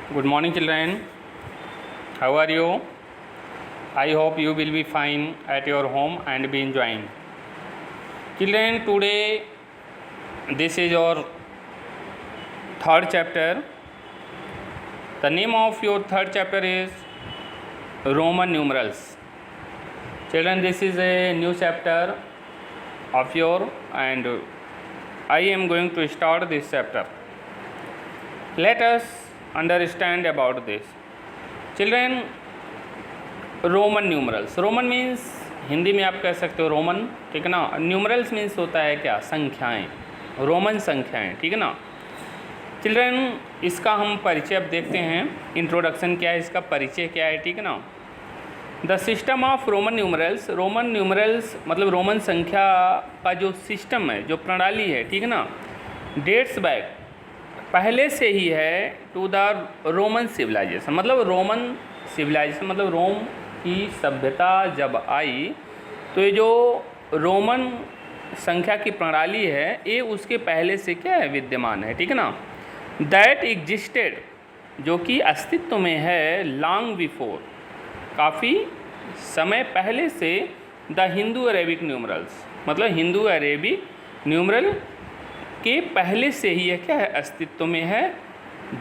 Good morning, children. How are you? I hope you will be fine at your home and be enjoying. Children, today this is your third chapter. The name of your third chapter is Roman numerals. Children, this is a new chapter of your, and I am going to start this chapter. Let us understand about this. Children, Roman numerals, Roman means Hindi में आप कह सकते हो Roman, ठीक है ना। Numerals means होता है क्या, संख्याएं, रोमन संख्याएं, ठीक है ना। चिल्ड्रन, इसका हम परिचय अब देखते हैं। इंट्रोडक्शन क्या है, इसका परिचय क्या है, ठीक है ना। The system of Roman numerals, Roman numerals मतलब रोमन संख्या का जो सिस्टम है, जो प्रणाली है, ठीक है ना, डेट्स बैक, पहले से ही है टू द रोमन सिविलाइजेशन। मतलब रोमन सिविलाइजेशन मतलब रोम की सभ्यता जब आई तो ये जो रोमन संख्या की प्रणाली है ये उसके पहले से क्या है, विद्यमान है, ठीक है ना। दैट एग्जिस्टेड, जो कि अस्तित्व में है, लॉन्ग बिफोर, काफ़ी समय पहले से, द हिंदू अरेबिक न्यूमरल्स, मतलब हिंदू अरेबिक न्यूमरल के पहले से ही यह क्या है, अस्तित्व में है।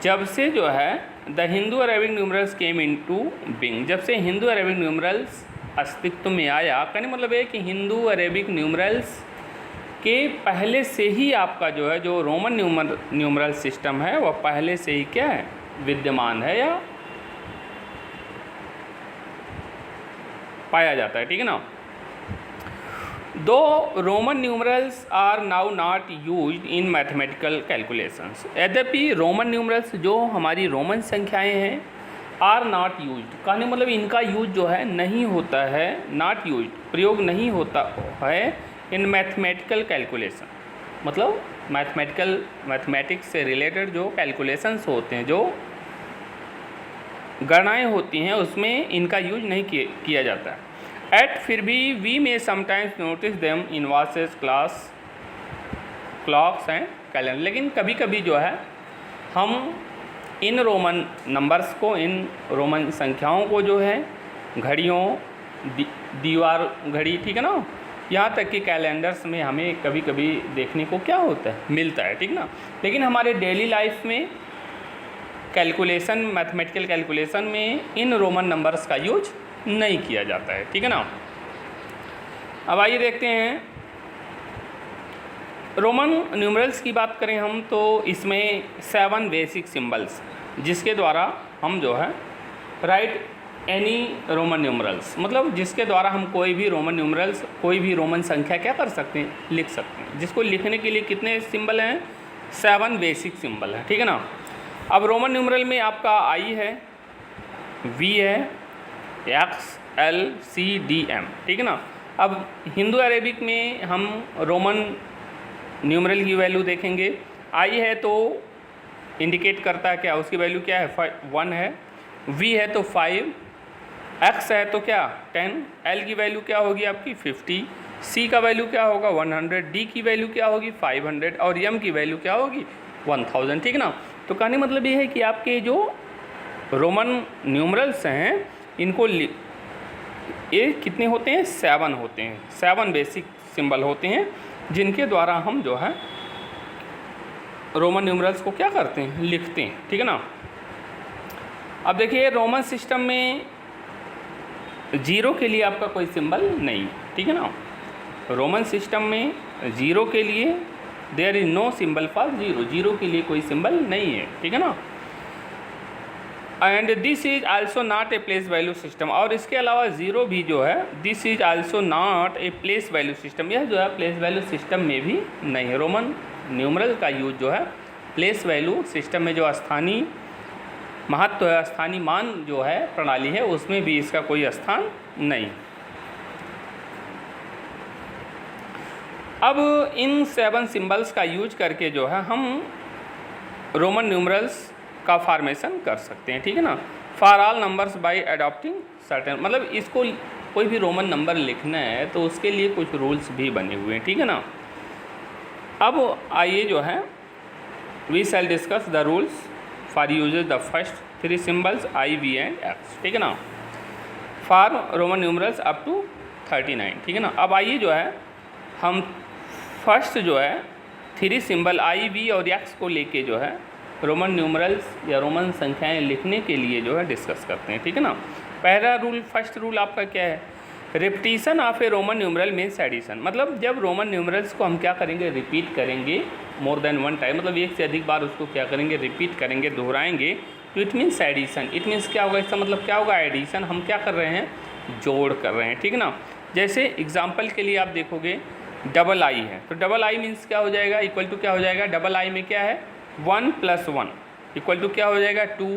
जब से जो है the Hindu Arabic numerals came into being, जब से हिंदू अरेबिक न्यूमरल्स अस्तित्व में आया, कहने मतलब है कि हिंदू अरेबिक न्यूमरल्स के पहले से ही आपका जो है जो रोमन न्यूमरल सिस्टम है वह पहले से ही क्या है, विद्यमान है या पाया जाता है, ठीक है ना। दो Roman numerals are now not used in mathematical calculations, यद्यपि रोमन न्यूमरल्स जो हमारी रोमन संख्याएं हैं आर नॉट यूज्ड, कहने मतलब इनका यूज जो है नहीं होता है, नॉट यूज्ड प्रयोग नहीं होता है इन मैथमेटिकल कैलकुलेशन, मतलब मैथमेटिक्स से रिलेटेड जो कैलकुलेशंस होते हैं, जो गणनाएँ होती हैं, उसमें इनका यूज नहीं किया जाता है। एट फिर भी वी में sometimes notice them in watches, clocks and calendar, लेकिन कभी कभी जो है हम इन रोमन नंबर्स को, इन रोमन संख्याओं को जो है घड़ियों, दीवार घड़ी, ठीक है ना, यहाँ तक कि कैलेंडर्स में हमें कभी कभी देखने को क्या होता है, मिलता है, ठीक ना। लेकिन हमारे डेली लाइफ में कैलकुलेशन, मैथमेटिकल कैलकुलेशन में इन रोमन नंबर्स का यूज नहीं किया जाता है, ठीक है ना। अब आइए देखते हैं रोमन न्यूमरल्स की बात करें हम तो इसमें 7 बेसिक सिंबल्स, जिसके द्वारा हम जो है राइट एनी रोमन न्यूमरल्स, मतलब जिसके द्वारा हम कोई भी रोमन न्यूमरल्स, कोई भी रोमन संख्या क्या कर सकते हैं, लिख सकते हैं। जिसको लिखने के लिए कितने सिंबल हैं, 7 बेसिक सिंबल है, ठीक है ना। अब रोमन न्यूमरल में आपका आई है, वी है, एक्स, एल, सी, डी, एम, ठीक है ना। अब हिंदू अरेबिक में हम रोमन न्यूमरल की वैल्यू देखेंगे। आई है तो इंडिकेट करता है क्या, उसकी वैल्यू क्या है, 1 है। वी है तो 5, एक्स है तो क्या 10, एल की वैल्यू क्या होगी आपकी 50, सी का वैल्यू क्या होगा 100, डी की वैल्यू क्या होगी 500 और एम की वैल्यू क्या होगी 1000, ठीक है ना। तो कहने मतलब ये है कि आपके जो रोमन न्यूमरल्स हैं इनको ये कितने होते हैं, 7 होते हैं, 7 बेसिक सिंबल होते हैं, जिनके द्वारा हम जो है रोमन न्यूमरल्स को क्या करते हैं, लिखते हैं, ठीक है ना। अब देखिए रोमन सिस्टम में जीरो के लिए आपका कोई सिंबल नहीं, ठीक है ना। रोमन सिस्टम में जीरो के लिए there is no symbol for zero, zero के लिए कोई सिंबल नहीं है, ठीक है ना। And this is also not a place value system, और इसके अलावा ज़ीरो भी जो है this is also not a place value system, यह जो है प्लेस वैल्यू सिस्टम में भी नहीं है। रोमन न्यूमरल का यूज जो है प्लेस वैल्यू सिस्टम में जो स्थानीय महत्व है, स्थानीय मान जो है प्रणाली है, उसमें भी इसका कोई स्थान नहीं। अब इन 7 सिंबल्स का यूज करके जो है हम रोमन न्यूमरल्स का फॉर्मेशन कर सकते हैं, ठीक है ना। For all numbers by adopting certain, मतलब इसको कोई भी रोमन नंबर लिखना है तो उसके लिए कुछ रूल्स भी बने हुए हैं, ठीक है ना। अब आइए जो है we shall discuss the rules for usages the first 3 symbols I V and X, ठीक है ना, for Roman numerals up to 39, ठीक है ना। अब आइए जो है हम फर्स्ट जो है 3 सिंबल आई वी और एक्स को लेके जो है रोमन न्यूमरल्स या रोमन संख्याएं लिखने के लिए जो है डिस्कस करते हैं, ठीक है ना। पहला रूल, फर्स्ट रूल आपका क्या है, repetition of a Roman numeral means addition. मतलब जब रोमन न्यूमरल्स को हम क्या करेंगे, रिपीट करेंगे मोर देन वन टाइम, मतलब एक से अधिक बार उसको क्या करेंगे, रिपीट करेंगे, दोहराएंगे, तो it means addition. It means क्या होगा, इसका मतलब क्या होगा, एडिशन। हम क्या कर रहे हैं, जोड़ कर रहे हैं, ठीक है ना। जैसे एग्जाम्पल के लिए आप देखोगे डबल आई है, तो डबल आई मीन्स क्या हो जाएगा, इक्वल टू क्या हो जाएगा, डबल आई में क्या है 1 + 1 इक्वल टू क्या हो जाएगा 2।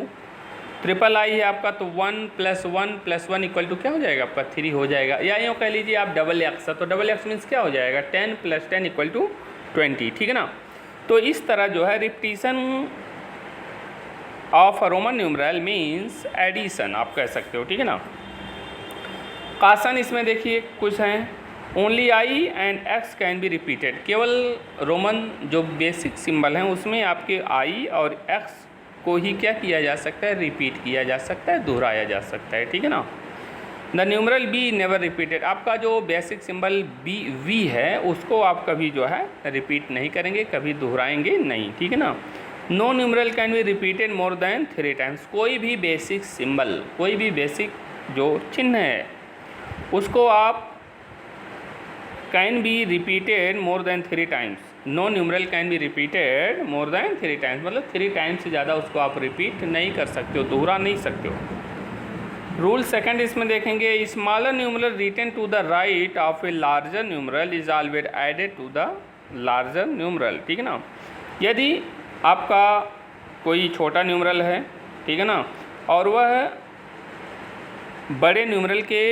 ट्रिपल आई है आपका, तो 1 + 1 + 1 इक्वल टू क्या हो जाएगा आपका 3 हो जाएगा। या यूँ कह लीजिए आप डबल एक्स है, तो डबल एक्स मीन्स क्या हो जाएगा 10 + 10 इक्वल टू 20, ठीक है ना। तो इस तरह जो है repetition of a Roman numeral means addition आप कह सकते हो, ठीक है ना। कासन इसमें देखिए कुछ हैं, only I and x can be repeated. केवल रोमन जो बेसिक सिंबल हैं उसमें आपके आई और एक्स को ही क्या किया जा सकता है, रिपीट किया जा सकता है, दोहराया जा सकता है, ठीक है ना। The numeral V never repeated, आपका जो बेसिक सिंबल बी वी है उसको आप कभी जो है रिपीट नहीं करेंगे, कभी दोहराएंगे नहीं, ठीक है ना। No numeral can be repeated more than 3 times, कोई भी बेसिक सिंबल, कोई भी बेसिक जो चिन्ह है उसको आप can be repeated more than 3 times. No numeral can be repeated more than 3 times, मतलब 3 टाइम्स से ज़्यादा उसको आप रिपीट नहीं कर सकते हो, दोहरा नहीं सकते हो। रूल सेकंड इसमें देखेंगे, smaller numeral written to the right of a larger numeral is always added to the larger numeral, ठीक है ना। यदि आपका कोई छोटा न्यूमरल है, ठीक है ना, और वह बड़े न्यूमरल के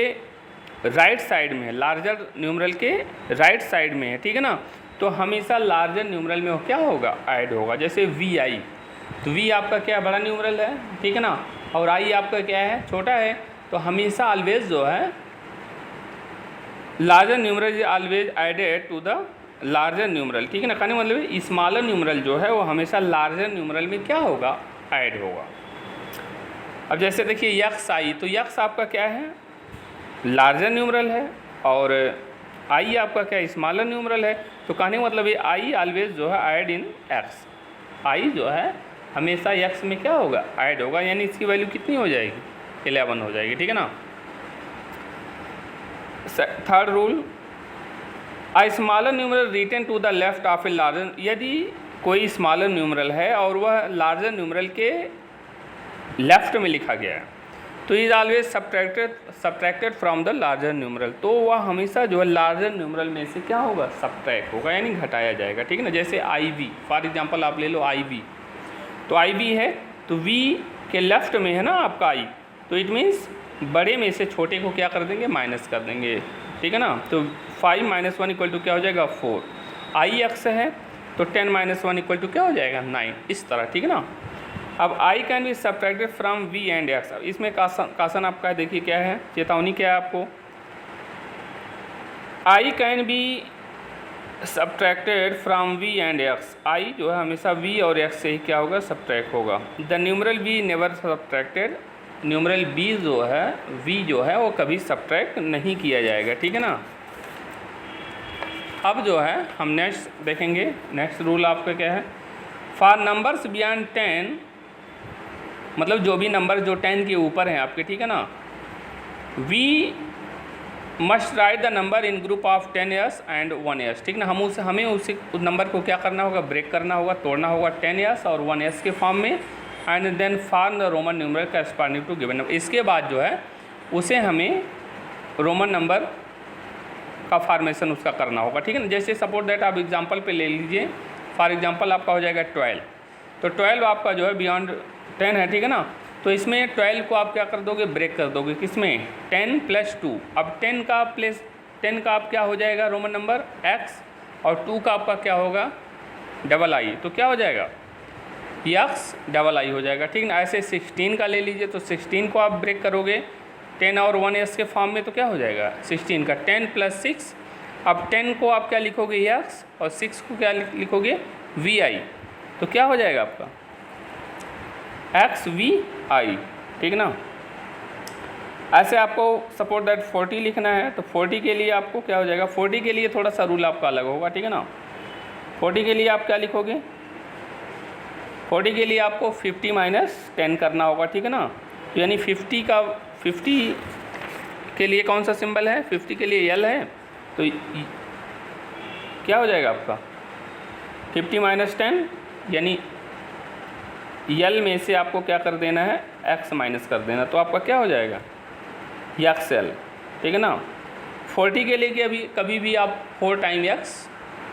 राइट साइड में है, लार्जर न्यूमरल के राइट साइड में है, ठीक है ना, तो हमेशा लार्जर न्यूमरल में वो क्या होगा, ऐड होगा। जैसे वी आई, तो वी आपका क्या बड़ा न्यूमरल है, ठीक है ना, और आई आपका क्या है, छोटा है, तो हमेशा ऑलवेज जो है larger numeral is always added to the larger numeral, ठीक है ना। कहने मतलब स्मॉलर न्यूमरल जो है वो हमेशा लार्जर न्यूमरल में क्या होगा, ऐड होगा। अब जैसे देखिए यक्स आई, तो यक्स आपका क्या है, लार्जर न्यूमरल है, और आई आपका क्या है, स्मॉलर न्यूमरल है, तो कहने का मतलब ये आई ऑलवेज जो है ऐड इन एक्स, आई जो है हमेशा एक्स में क्या होगा, ऐड होगा, यानी इसकी वैल्यू कितनी हो जाएगी, 11 हो जाएगी, ठीक है ना। Third rule, a smaller numeral written to the left of a larger, यदि कोई स्मॉलर न्यूमरल है और वह लार्जर न्यूमरल के लेफ्ट में लिखा गया है, तो is always subtracted from the larger numeral, तो वह हमेशा जो है लार्जर न्यूमरल में से क्या होगा, सब्ट्रैक्ट होगा, यानी घटाया जाएगा, ठीक है ना। जैसे आई वी, फॉर एग्जांपल आप ले लो आई वी, तो आई वी है, तो वी के लेफ्ट में है ना आपका आई, तो इट मीन्स बड़े में से छोटे को क्या कर देंगे, माइनस कर देंगे, ठीक है ना। तो 5 - 1 इक्वल टू क्या हो जाएगा 4, आई एक्स है, तो 10 - 1 इक्वल टू क्या हो जाएगा 9, इस तरह, ठीक है ना। अब I can be subtracted from V and X, इसमें कासन आपका देखिए क्या है, चेतावनी क्या है आपको, I can be subtracted from V and X, I जो है हमेशा वी और एक्स से ही क्या होगा, सब्ट्रैक्ट होगा। The numeral V never subtracted, numeral V जो है, वी जो है वो कभी सब्ट्रैक्ट नहीं किया जाएगा, ठीक है ना। अब जो है हम नेक्स्ट देखेंगे, नेक्स्ट रूल आपका क्या है, फॉर नंबर्स बियॉन्ड 10, मतलब जो भी नंबर जो 10 के ऊपर हैं आपके, ठीक है ना, we must write the number in group of 10 years and 1 year, ठीक ना। हमें उस नंबर को क्या करना होगा, ब्रेक करना होगा, तोड़ना होगा 10 years और 1 years के फॉर्म में, and then form the Roman numeral corresponding to given number, इसके बाद जो है उसे हमें रोमन नंबर का फॉर्मेशन उसका करना होगा, ठीक है ना। जैसे सपोज दैट आप एग्जांपल पे ले लीजिए, फॉर एग्जांपल आपका हो जाएगा 12, तो 12 आपका जो है बियॉन्ड 10 है, ठीक है ना, तो इसमें 12 को आप क्या कर दोगे, ब्रेक कर दोगे, किसमें 10 + 2, अब 10 का आप क्या हो जाएगा रोमन नंबर x, और 2 का आपका क्या होगा डबल आई, तो क्या हो जाएगा यक्स डबल आई हो जाएगा, ठीक ना। ऐसे 16 का ले लीजिए, तो 16 को आप ब्रेक करोगे 10 और 1 years के फॉर्म में, तो क्या हो जाएगा 16 का 10 + 6, अब 10 को आप क्या लिखोगे यक्स, और 6 को क्या लिखोगे वी आई, तो क्या हो जाएगा आपका XVI, ठीक ना। ऐसे आपको सपोज दैट 40 लिखना है, तो 40 के लिए आपको क्या हो जाएगा, 40 के लिए थोड़ा सा रूल आपका अलग होगा, ठीक है ना। 40 के लिए आप क्या लिखोगे, 40 के लिए आपको 50 - 10 करना होगा, ठीक है ना। तो यानी 50 के लिए कौन सा सिंबल है, 50 के लिए L है, तो क्या हो जाएगा आपका 50 - 10, यानी L में से आपको क्या कर देना है, X माइनस कर देना, तो आपका क्या हो जाएगा XL, ठीक है ना। 40 के लिए कभी भी आप 4 टाइम X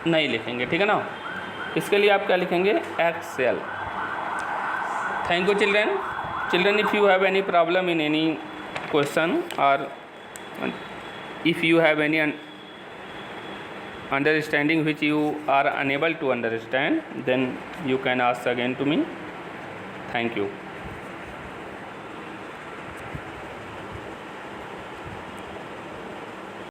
नहीं लिखेंगे, ठीक है ना। इसके लिए आप क्या लिखेंगे, XL। Thank you children, if you have any problem in any question और if you have any understanding which you are unable to understand, then you can ask again to me. Thank you.